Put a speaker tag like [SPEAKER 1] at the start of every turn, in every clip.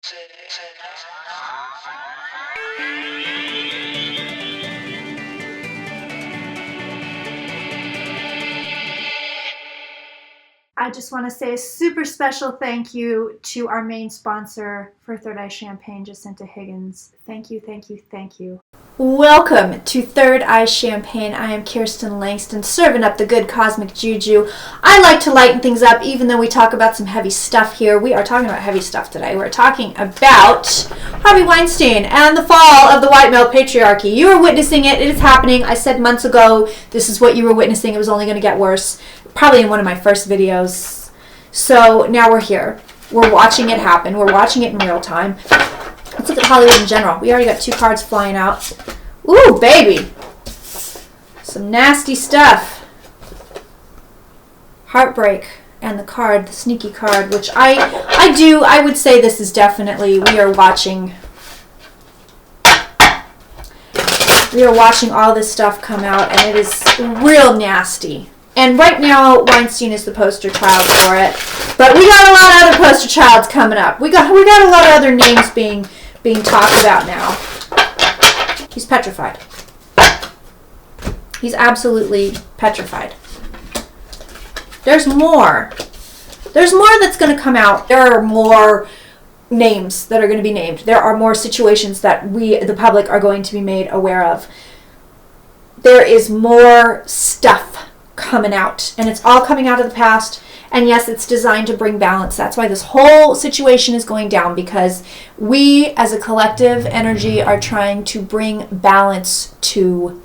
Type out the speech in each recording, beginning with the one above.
[SPEAKER 1] I just want to say a super special thank you to our main sponsor for Third Eye Champagne, Jacinta Higgins. Thank you, thank you, thank you. Welcome to Third Eye Champagne. I am Kirsten Langston, serving up the good cosmic juju. I like to lighten things up, even though we talk about some heavy stuff here. We are talking about heavy stuff today. We're talking about Harvey Weinstein and the fall of the white male patriarchy. You are witnessing it. It is happening. I said months ago, this is what you were witnessing. It was only going to get worse. Probably in one of my first videos. So now we're here. We're watching it happen. We're watching it in real time. Let's look at Hollywood in general. We already got 2 cards flying out. Ooh, baby. Some nasty stuff. Heartbreak. And the card, the sneaky card, which I would say this is definitely, we are watching all this stuff come out, and it is real nasty. And right now, Weinstein is the poster child for it. But we got a lot of other poster childs coming up. We got a lot of other names being talked about now. He's petrified. He's absolutely petrified. There's more. There's more that's going to come out. There are more names that are going to be named. There are more situations that we, the public, are going to be made aware of. There is more stuff coming out, and it's all coming out of the past. And yes, it's designed to bring balance. That's why this whole situation is going down, because we as a collective energy are trying to bring balance to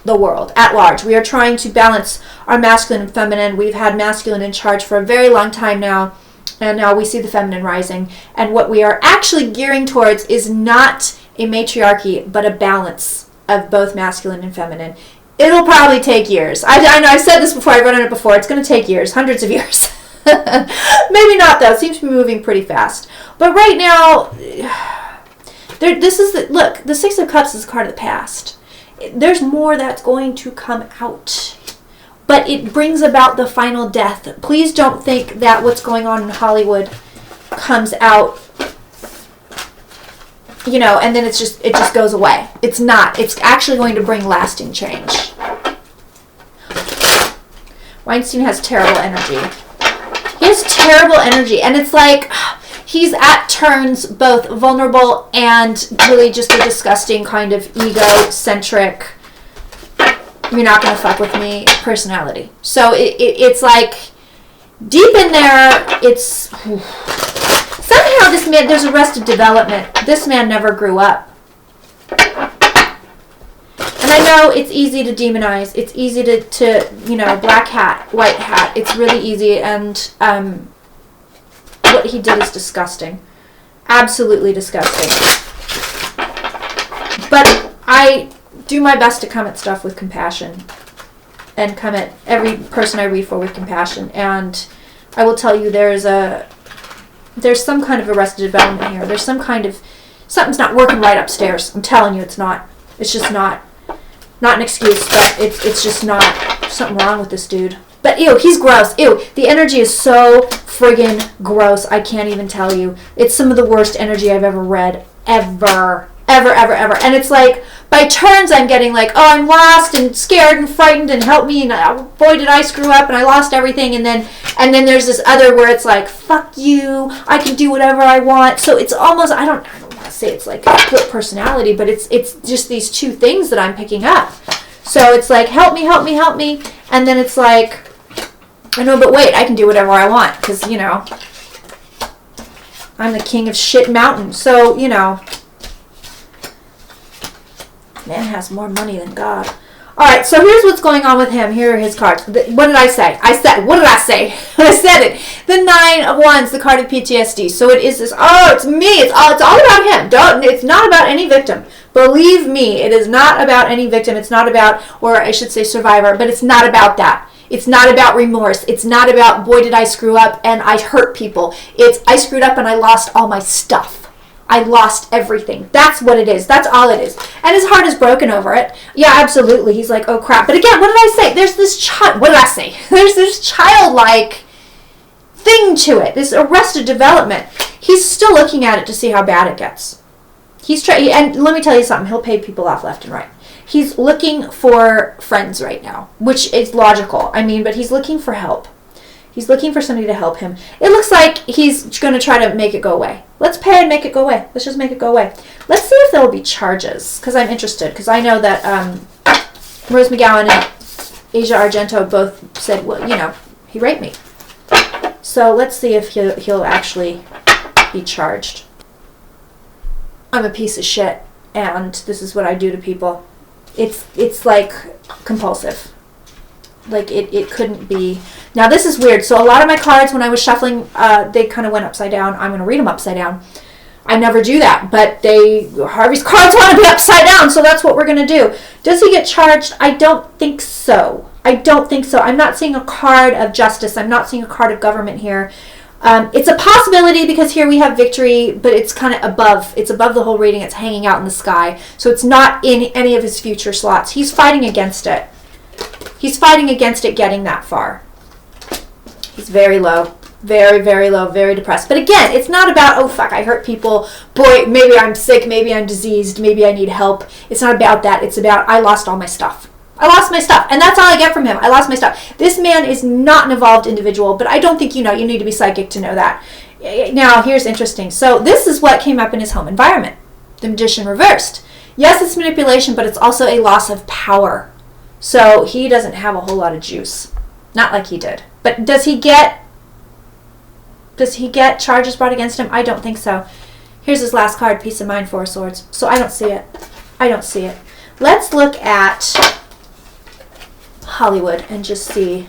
[SPEAKER 1] the world at large. We are trying to balance our masculine and feminine. We've had masculine in charge for a very long time now, and now we see the feminine rising. And what we are actually gearing towards is not a matriarchy, but a balance of both masculine and feminine. It'll probably take years. I know I've said this before, I've run it before. It's going to take years, hundreds of years. Maybe not, though. It seems to be moving pretty fast. But right now, look, the Six of Cups is a card of the past. There's more that's going to come out. But it brings about the final death. Please don't think that what's going on in Hollywood comes out, and then it just goes away. It's not. It's actually going to bring lasting change. Weinstein has terrible energy. He has terrible energy, and it's like he's at turns both vulnerable and really just a disgusting kind of egocentric, you're not going to fuck with me personality. So it's like deep in there, it's somehow this man, there's arrested development. This man never grew up. And I know it's easy to demonize. It's easy to black hat, white hat. It's really easy. And what he did is disgusting. Absolutely disgusting. But I do my best to come at stuff with compassion. And come at every person I read for with compassion. And I will tell you there's some kind of arrested development here. There's something's not working right upstairs. I'm telling you, it's not. It's just not an excuse, but it's just not. Something wrong with this dude. But ew, he's gross. Ew, the energy is so friggin' gross. I can't even tell you. It's some of the worst energy I've ever read. Ever. And it's like, by turns I'm getting like, oh, I'm lost and scared and frightened and help me, and boy did I screw up and I lost everything, and then there's this other where it's like, fuck you, I can do whatever I want. So it's almost, I don't want to say it's like a split personality, but it's just these two things that I'm picking up. So it's like, help me, and then it's like, I know, but wait, I can do whatever I want, because, I'm the king of shit mountain. So, man has more money than God. Alright, so here's what's going on with him. Here are his cards. What did I say? What did I say? I said it. The 9 of Wands, the card of PTSD. So it is this, it's me. It's all about him. It's not about any victim. Believe me, it is not about any victim. It's not about, or I should say survivor, but it's not about that. It's not about remorse. It's not about, boy, did I screw up and I hurt people. It's, I screwed up and I lost all my stuff. I lost everything. That's what it is. That's all it is. And his heart is broken over it. Yeah, absolutely. He's like, oh crap. But again, what did I say? There's this child. What did I say? There's this childlike thing to it, this arrested development. He's still looking at it to see how bad it gets. He's trying, and let me tell you something, he'll pay people off left and right. He's looking for friends right now, which is logical. I mean, but he's looking for help. He's looking for somebody to help him. It looks like he's going to try to make it go away. Let's pay and make it go away. Let's just make it go away. Let's see if there will be charges, because I'm interested, because I know that Rose McGowan and Asia Argento both said, well, you know, he raped me. So let's see if he'll actually be charged. I'm a piece of shit, and this is what I do to people. It's like compulsive. Like it couldn't be. Now this is weird. So a lot of my cards, when I was shuffling, they kind of went upside down. I'm going to read them upside down. I never do that, but Harvey's cards want to be upside down, so that's what we're going to do. Does he get charged? I don't think so. I don't think so. I'm not seeing a card of justice. I'm not seeing a card of government here. It's a possibility because here we have victory, but it's kind of above. It's above the whole reading. It's hanging out in the sky. So it's not in any of his future slots. He's fighting against it. He's fighting against it getting that far. He's very low. Very, very low. Very depressed. But again, it's not about, oh, fuck, I hurt people. Boy, maybe I'm sick. Maybe I'm diseased. Maybe I need help. It's not about that. It's about, I lost all my stuff. I lost my stuff, and that's all I get from him. I lost my stuff. This man is not an evolved individual, but I don't think you know. You need to be psychic to know that. Now, here's interesting. So this is what came up in his home environment. The Magician reversed. Yes, it's manipulation, but it's also a loss of power. So he doesn't have a whole lot of juice. Not like he did. But does he get charges brought against him? I don't think so. Here's his last card, Peace of Mind, Four of Swords. So I don't see it. I don't see it. Let's look at Hollywood and just see,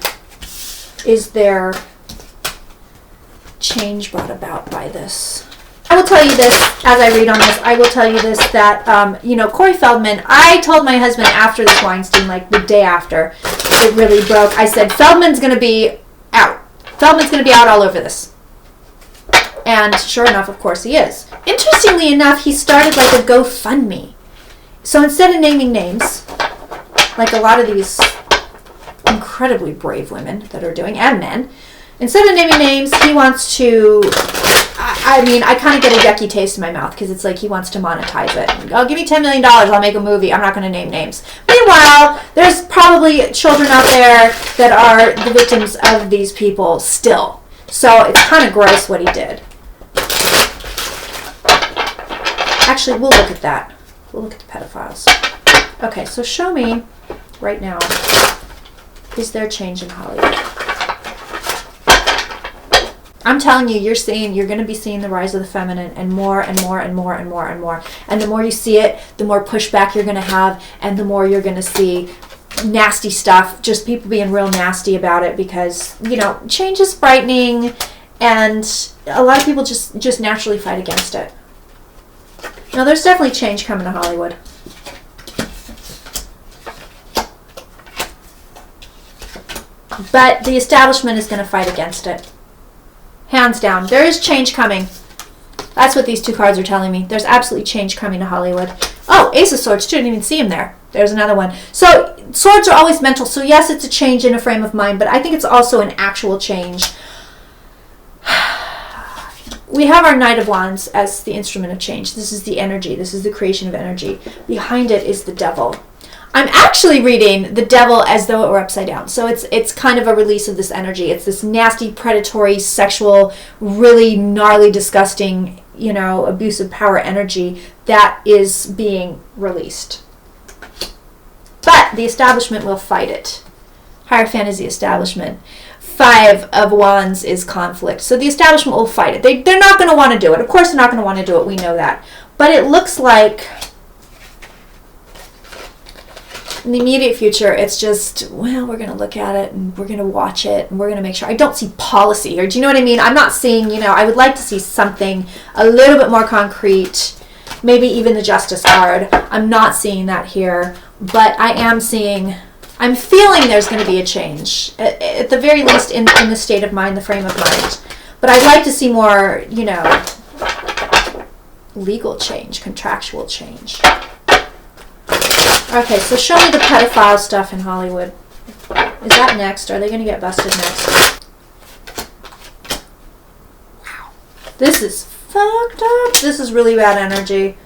[SPEAKER 1] is there change brought about by this? I will tell you this, as I read on this, I will tell you this, that, Corey Feldman, I told my husband after this Weinstein, like the day after it really broke, I said, Feldman's going to be out. Feldman's going to be out all over this. And sure enough, of course he is. Interestingly enough, he started like a GoFundMe. So instead of naming names, like a lot of these incredibly brave women that are doing, and men, instead of naming names, he wants to, I kind of get a yucky taste in my mouth because it's like he wants to monetize it. Oh, give me $10 million, I'll make a movie. I'm not going to name names. Meanwhile, there's probably children out there that are the victims of these people still. So it's kind of gross what he did. Actually, we'll look at that. We'll look at the pedophiles. Okay, so show me right now, is there change in Hollywood? I'm telling you, you're going to be seeing the rise of the feminine, and more and more and more and more and more. And the more you see it, the more pushback you're going to have, and the more you're going to see nasty stuff, just people being real nasty about it, because, change is frightening, and a lot of people just naturally fight against it. Now, there's definitely change coming to Hollywood. But the establishment is going to fight against it. Hands down. There is change coming. That's what these two cards are telling me. There's absolutely change coming to Hollywood. Oh, Ace of Swords. Didn't even see him there. There's another one. So, swords are always mental. So, yes, it's a change in a frame of mind, but I think it's also an actual change. We have our Knight of Wands as the instrument of change. This is the energy. This is the creation of energy. Behind it is the devil. I'm actually reading the devil as though it were upside down. So it's kind of a release of this energy. It's this nasty, predatory, sexual, really gnarly, disgusting, abusive power energy that is being released. But the establishment will fight it. Hierophant is the establishment. Five of Wands is conflict. So the establishment will fight it. They're not going to want to do it. Of course they're not going to want to do it. We know that. But it looks like in the immediate future, it's just, we're going to look at it and we're going to watch it and we're going to make sure. I don't see policy, or do you know what I mean? I'm not seeing, I would like to see something a little bit more concrete, maybe even the Justice card. I'm not seeing that here, but I'm feeling there's going to be a change, at the very least in the state of mind, the frame of mind. But I'd like to see more, legal change, contractual change. Okay, so show me the pedophile stuff in Hollywood. Is that next? Are they going to get busted next? This is fucked up. This is really bad energy.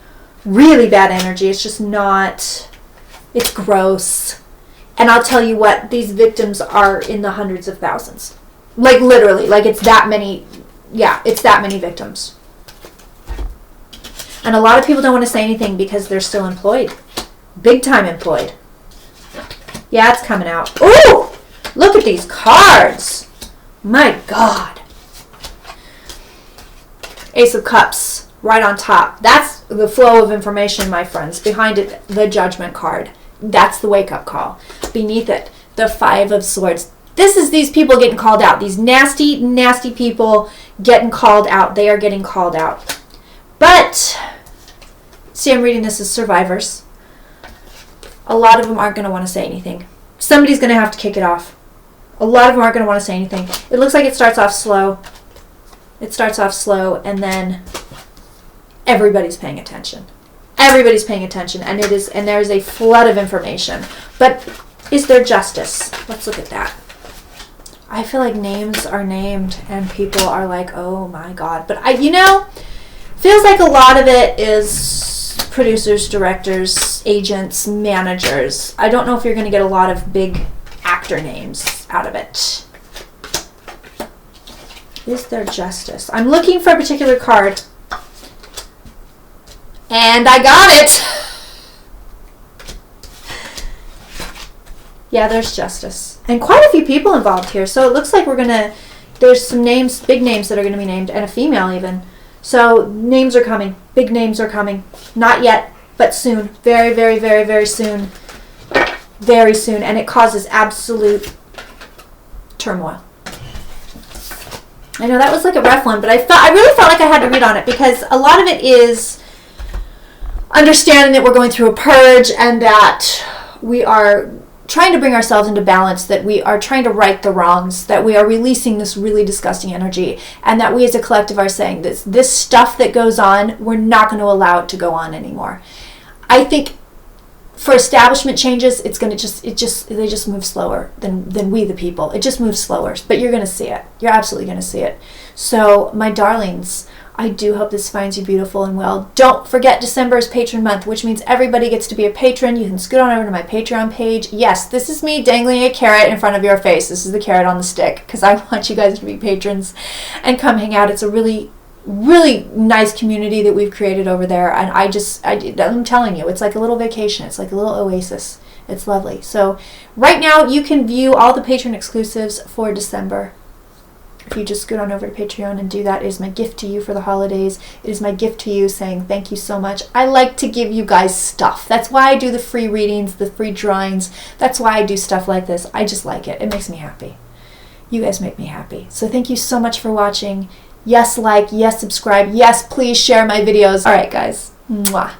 [SPEAKER 1] Really bad energy. It's just not, it's gross. And I'll tell you what, these victims are in the hundreds of thousands. Like literally, like it's that many, yeah, it's that many victims. And a lot of people don't want to say anything because they're still employed. Big time employed. Yeah, it's coming out. Ooh! Look at these cards. My God. Ace of Cups, right on top. That's the flow of information, my friends. Behind it, the Judgment card. That's the wake-up call. Beneath it, the Five of Swords. This is these people getting called out. These nasty, nasty people getting called out. They are getting called out. But, see, I'm reading this as survivors. A lot of them aren't going to want to say anything. Somebody's going to have to kick it off. A lot of them aren't going to want to say anything. It looks like it starts off slow. It starts off slow, and then everybody's paying attention. Everybody's paying attention, and there is a flood of information. But is there justice? Let's look at that. I feel like names are named, and people are like, oh my God. But feels like a lot of it is producers, directors, agents, managers. I don't know if you're going to get a lot of big actor names out of it. Is there justice? I'm looking for a particular card. And I got it! Yeah, there's justice. And quite a few people involved here. So it looks like there's some names, big names that are going to be named, and a female even. So names are coming. Big names are coming. Not yet, but soon. Very, very, very, very soon. Very soon. And it causes absolute turmoil. I know that was like a rough one, but I really felt like I had to read on it because a lot of it is understanding that we're going through a purge and that we are trying to bring ourselves into balance, that we are trying to right the wrongs, that we are releasing this really disgusting energy, and that we as a collective are saying this stuff that goes on, we're not going to allow it to go on anymore. I think for establishment changes, they just move slower than we the people. It just moves slower, but you're going to see it. You're absolutely going to see it. So, my darlings, I do hope this finds you beautiful and well. Don't forget December is patron month, which means everybody gets to be a patron. You can scoot on over to my Patreon page. Yes, this is me dangling a carrot in front of your face. This is the carrot on the stick because I want you guys to be patrons and come hang out. It's a really, really nice community that we've created over there, and I'm telling you, it's like a little vacation. It's like a little oasis. It's lovely. So right now you can view all the patron exclusives for December. If you just scoot on over to Patreon and do that, it is my gift to you for the holidays. It is my gift to you saying thank you so much. I like to give you guys stuff. That's why I do the free readings, the free drawings. That's why I do stuff like this. I just like it. It makes me happy. You guys make me happy. So thank you so much for watching. Yes, like, yes, subscribe. Yes, please share my videos. All right, guys. Mwah.